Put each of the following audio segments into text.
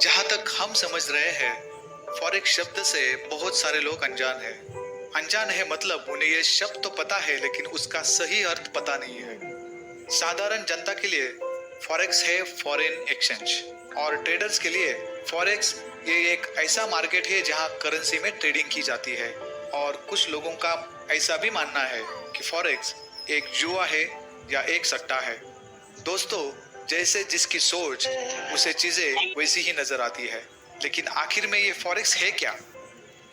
जहाँ तक हम समझ रहे हैं, फॉरेक्स शब्द से बहुत सारे लोग अनजान हैं। अनजान है मतलब उन्हें ये शब्द तो पता है लेकिन उसका सही अर्थ पता नहीं है। साधारण जनता के लिए फॉरेक्स है फॉरेन एक्सचेंज और ट्रेडर्स के लिए फॉरेक्स ये एक ऐसा मार्केट है जहां करेंसी में ट्रेडिंग की जाती है। और कुछ लोगों का ऐसा भी मानना है कि फॉरेक्स एक जुआ है या एक सट्टा है। दोस्तों, जैसे जिसकी सोच उसे चीजें वैसी ही नजर आती है। लेकिन आखिर में ये फॉरेक्स है क्या?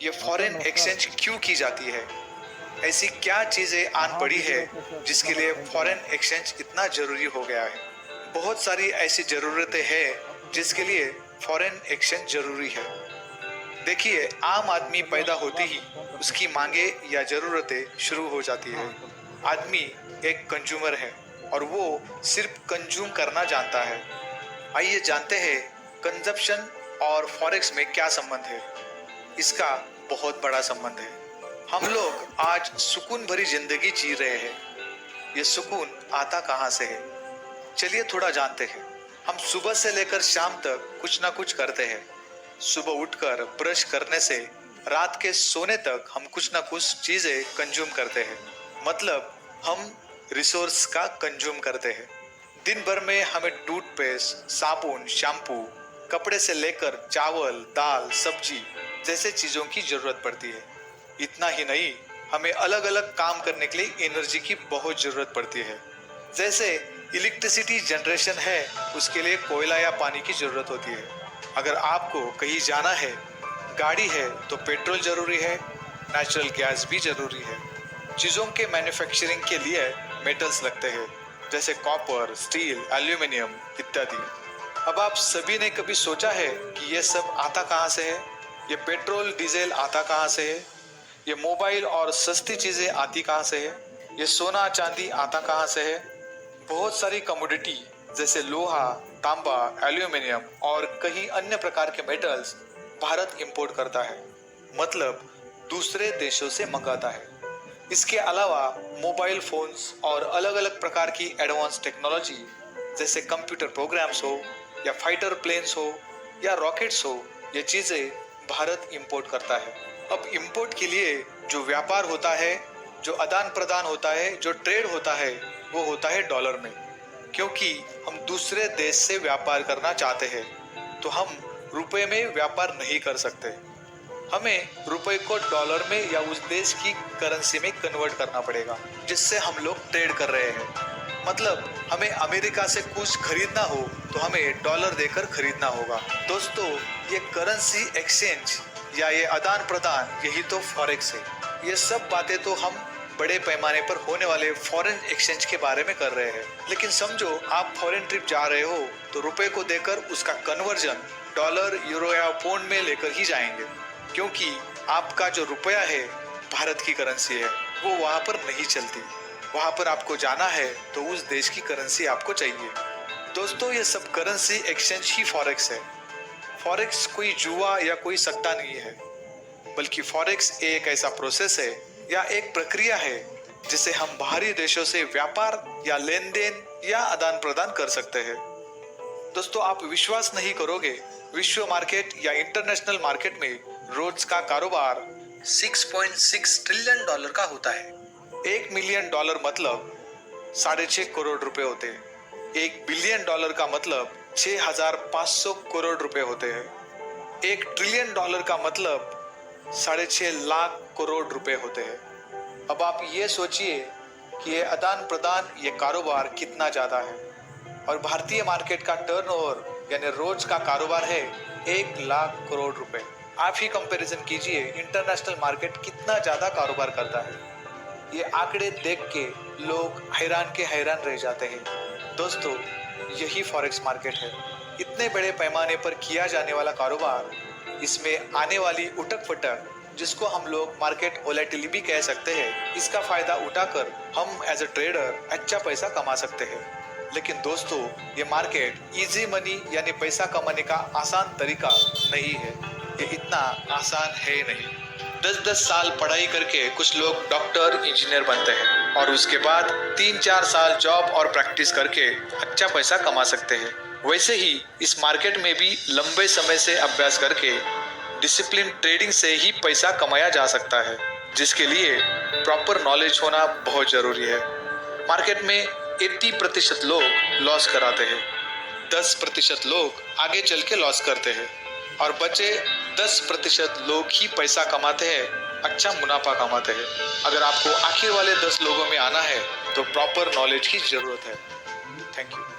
ये फॉरेन एक्सचेंज क्यों की जाती है? ऐसी क्या चीजें आन पड़ी है जिसके लिए फॉरेन एक्सचेंज इतना जरूरी हो गया है? बहुत सारी ऐसी जरूरतें हैं जिसके लिए फॉरेन एक्सचेंज जरूरी है। देखिए, आम आदमी पैदा होते ही उसकी मांगे या जरूरतें शुरू हो जाती है। आदमी एक कंज्यूमर है और वो सिर्फ कंज्यूम करना जानता है। आइए जानते हैं कंजप्शन और फॉरेक्स में क्या संबंध है। इसका बहुत बड़ा संबंध है। हम लोग आज सुकून भरी जिंदगी जी रहे हैं। ये सुकून आता कहाँ से है? चलिए थोड़ा जानते हैं। हम सुबह से लेकर शाम तक कुछ ना कुछ करते हैं। सुबह उठकर ब्रश करने से रात के सोने तक हम कुछ ना कुछ चीजें कंज्यूम करते हैं। मतलब हम रिसोर्स का कंज्यूम करते हैं। दिन भर में हमें टूथपेस्ट, साबुन, शैम्पू, कपड़े से लेकर चावल, दाल, सब्जी जैसे चीजों की जरूरत पड़ती है। इतना ही नहीं, हमें अलग अलग काम करने के लिए एनर्जी की बहुत जरूरत पड़ती है। जैसे इलेक्ट्रिसिटी जनरेशन है, उसके लिए कोयला या पानी की जरूरत होती है। अगर आपको कहीं जाना है, गाड़ी है तो पेट्रोल जरूरी है, नेचुरल गैस भी जरूरी है। चीजों के मैन्युफैक्चरिंग के लिए मेटल्स लगते हैं, जैसे कॉपर, स्टील, एल्यूमिनियम इत्यादि। अब आप सभी ने कभी सोचा है कि ये सब आता कहाँ से है? ये पेट्रोल, डीजल आता कहाँ से है? ये मोबाइल और सस्ती चीजें आती कहाँ से है? ये सोना चांदी आता कहाँ से है? बहुत सारी कमोडिटी जैसे लोहा, तांबा, एल्यूमिनियम और कई अन्य प्रकार के मेटल्स भारत इंपोर्ट करता है, मतलब दूसरे देशों से मंगाता है। इसके अलावा मोबाइल फोन्स और अलग अलग प्रकार की एडवांस टेक्नोलॉजी जैसे कंप्यूटर प्रोग्राम्स हो या फाइटर प्लेन्स हो या रॉकेट्स हो, ये चीजें भारत इंपोर्ट करता है। अब इंपोर्ट के लिए जो व्यापार होता है, जो आदान प्रदान होता है, जो ट्रेड होता है, वो होता है डॉलर में। क्योंकि हम दूसरे देश से व्यापार करना चाहते हैं तो हम रुपए में व्यापार नहीं कर सकते। हमें रुपए को डॉलर में या उस देश की करेंसी में कन्वर्ट करना पड़ेगा जिससे हम लोग ट्रेड कर रहे हैं। मतलब हमें अमेरिका से कुछ खरीदना हो तो हमें डॉलर देकर खरीदना होगा। दोस्तों, ये करेंसी एक्सचेंज या ये आदान प्रदान, यही तो फॉरेक्स है। ये सब बातें तो हम बड़े पैमाने पर होने वाले फॉरेन एक्सचेंज के बारे में कर रहे हैं। लेकिन समझो आप फॉरेन ट्रिप जा रहे हो तो रुपए को देकर उसका कन्वर्जन डॉलर, यूरो या पौंड में लेकर ही जाएंगे, क्योंकि आपका जो रुपया है भारत की करेंसी है, वो वहाँ पर नहीं चलती। वहाँ पर आपको जाना है तो उस देश की करेंसी आपको चाहिए। दोस्तों, ये सब करेंसी एक्सचेंज ही फॉरेक्स है। फॉरेक्स कोई जुआ या कोई सट्टा नहीं है, बल्कि फॉरेक्स एक ऐसा प्रोसेस है या एक प्रक्रिया है जिसे हम बाहरी देशों से व्यापार या लेन देन या आदान प्रदान कर सकते हैं। दोस्तों, आप विश्वास नहीं करोगे, विश्व मार्केट या इंटरनेशनल मार्केट में रोज का कारोबार 6.6 ट्रिलियन डॉलर का होता है। 1 मिलियन डॉलर मतलब 6.5 करोड़ रुपए होते हैं। 1 बिलियन डॉलर का मतलब 6,500 करोड़ रुपए होते हैं। 1 ट्रिलियन डॉलर का मतलब 6.5 लाख करोड़ रुपए होते हैं। अब आप ये सोचिए कि ये आदान प्रदान, ये कारोबार कितना ज्यादा है। और भारतीय मार्केट का टर्नओवर यानी रोज का कारोबार है 1 लाख करोड़ रुपए। आप ही कंपैरिजन कीजिए इंटरनेशनल मार्केट कितना ज्यादा कारोबार करता है। ये आंकड़े देख के लोग हैरान के हैरान रह जाते हैं। दोस्तों, यही फॉरेक्स मार्केट है। इतने बड़े पैमाने पर किया जाने वाला कारोबार, इसमें आने वाली उठक फटक, जिसको हम लोग मार्केट वोलेटिलिटी भी कह सकते हैं, इसका फायदा उठाकर हम एज अ ट्रेडर अच्छा पैसा कमा सकते हैं। लेकिन दोस्तों, ये मार्केट इजी मनी यानी पैसा कमाने का आसान तरीका नहीं है। ये इतना आसान है नहीं। 10-10 साल पढ़ाई करके कुछ लोग डॉक्टर इंजीनियर बनते हैं और उसके बाद 3-4 साल जॉब और प्रैक्टिस करके अच्छा पैसा कमा सकते हैं। वैसे ही इस मार्केट में भी लंबे समय से अभ्यास करके डिसिप्लिन ट्रेडिंग से ही पैसा कमाया जा सकता है, जिसके लिए प्रॉपर नॉलेज होना बहुत जरूरी है। मार्केट में 80% लोग लॉस कराते हैं, 10% लोग आगे चल के लॉस करते हैं और बचे 10% लोग ही पैसा कमाते हैं, अच्छा मुनाफा कमाते हैं। अगर आपको आखिर वाले 10 लोगों में आना है तो प्रॉपर नॉलेज की जरूरत है। Thank you.